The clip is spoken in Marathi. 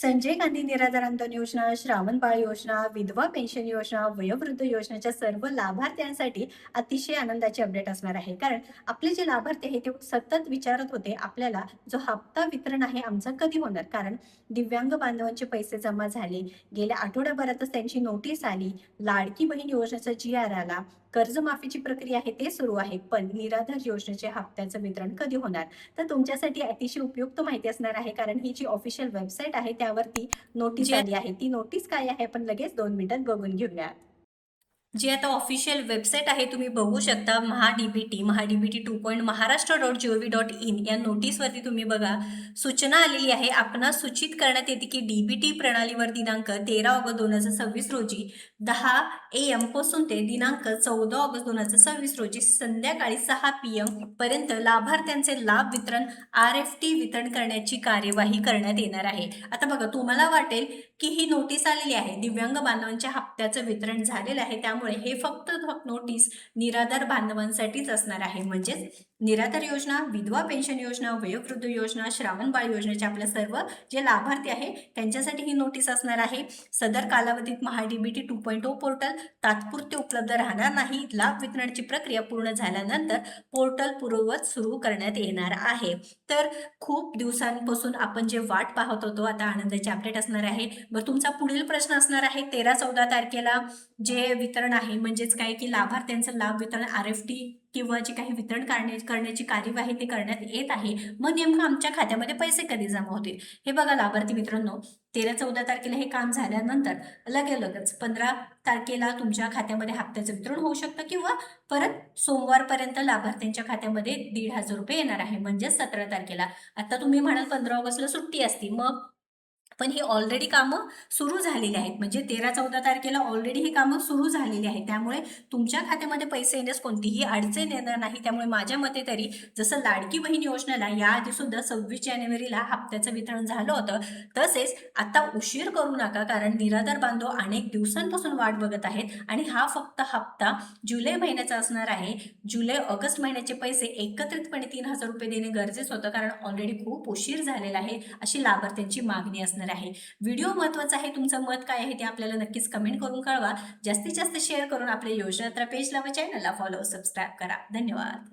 संजय गांधी निराधार अंतन योजना, श्रावण बाळ योजना, विधवा पेन्शन योजना, वयोवृद्ध योजनेच्या सर्व लाभार्थ्यांसाठी अतिशय आनंदाची अपडेट असणार आहे. कारण आपले जे लाभार्थी आहे ते सतत विचारत होते आपल्याला जो हप्ता वितरण आहे आमचं कधी होणार. कारण दिव्यांग बांधवांचे पैसे जमा झाले, गेल्या आठवड्याभरातच त्यांची नोटीस आली, लाडकी बहीण योजनेचा GR आला, कर्जमाफीची प्रक्रिया आहे ते सुरू आहे, पण निराधार योजनेचे हप्त्याचं वितरण कधी होणार? तर तुमच्यासाठी अतिशय उपयुक्त माहिती असणार आहे. कारण ही जी ऑफिशियल वेबसाईट आहे त्यावरती नोटीस जे आली आहे. ती नोटीस काय आहे आपण लगेच 2 मिनिटात बघून घेऊया. जी आता ऑफिशियल वेबसाईट आहे तुम्ही बघू शकता महाडीबीटी 2.महाराष्ट्र.gov.in या नोटीसवरती तुम्ही बघा सूचना आलेली आहे. आपणास सूचित करण्यात येते की डीबीटी प्रणालीवर दिनांक 13 ऑगस्ट 2026 रोजी 10 AM पासून ते दिनांक 14 ऑगस्ट 2026 रोजी संध्याकाळी 6 PM पर्यंत लाभार्थ्यांचे लाभ वितरण RFT वितरण करण्याची कार्यवाही करण्यात येणार आहे. आता बघा तुम्हाला वाटेल की ही नोटीस आलेली आहे, दिव्यांग बांधवांच्या हप्त्याचं वितरण झालेलं आहे, त्यामुळे हे फक्त नोटीस निराधार बांधवांसाठीच असणार आहे. म्हणजेच निराधार योजना, विधवा पेन्शन योजना, वयोवृद्ध योजना, श्रावण बाळ योजनेचे आपल्या सर्व जे लाभार्थी आहे त्यांच्यासाठी ही नोटीस असणार आहे. सदर कालावधीत महाडीबीटी 2.0 पोर्टल तात्पुरते उपलब्ध राहणार नाही. लाभ वितरणाची प्रक्रिया पूर्ण झाल्यानंतर पोर्टल पूर्ववत सुरू करण्यात येणार आहे. तर खूप दिवसांपासून आपण जे वाट पाहत होतो आता आनंदाची अपडेट असणार आहे. मग तुमचा पुढील प्रश्न असणार आहे 13-14 तारखेला जे वितरण आहे म्हणजेच काय की लाभार्थ्यांचं लाभ वितरण RFT किंवा जे काही वितरण करण्याची कार्यवाही ते करण्यात येत आहे. मग नेमकं आमच्या खात्यामध्ये पैसे कधी जमा होतील? हे बघा लाभार्थी मित्रांनो, 13-14 तारखेला हे काम झाल्यानंतर लगेच 15 तारखेला तुमच्या खात्यामध्ये हप्त्याचं वितरण होऊ शकतं किंवा परत सोमवारपर्यंत लाभार्थ्यांच्या खात्यामध्ये 1,500 रुपये येणार आहे. म्हणजे 17 तारखेला. आता तुम्ही म्हणाल 15 ऑगस्टला सुट्टी असती, मग पण ही ऑलरेडी कामं सुरू झालेली आहेत. म्हणजे 13-14 तारखेला ऑलरेडी ही कामं सुरू झालेली आहेत. त्यामुळे तुमच्या खात्यामध्ये पैसे येण्यास कोणतीही अडचण येणार नाही. त्यामुळे माझ्या मते तरी जसं लाडकी बहीण योजनेला याआधी सुद्धा 26 जानेवारीला हप्त्याचं वितरण झालं होतं, तसेच आता उशीर करू नका. कारण निराधार बांधव अनेक दिवसांपासून वाट बघत आहेत आणि हा फक्त हप्ता जुलै महिन्याचा असणार आहे. जुलै-ऑगस्ट महिन्याचे पैसे एकत्रितपणे 3,000 रुपये देणे गरजेचं होतं. कारण ऑलरेडी खूप उशीर झालेला आहे, अशी लाभार्थ्यांची मागणी असणार आहे. व्हिडिओ महत्त्वाचा आहे. तुमचं मत काय आहे ते आपल्याला नक्कीच कमेंट करून कळवा. जास्तीत जास्त शेअर करून आपल्या योजनात्रा पेजला व चॅनलला फॉलो सबस्क्राईब करा. धन्यवाद.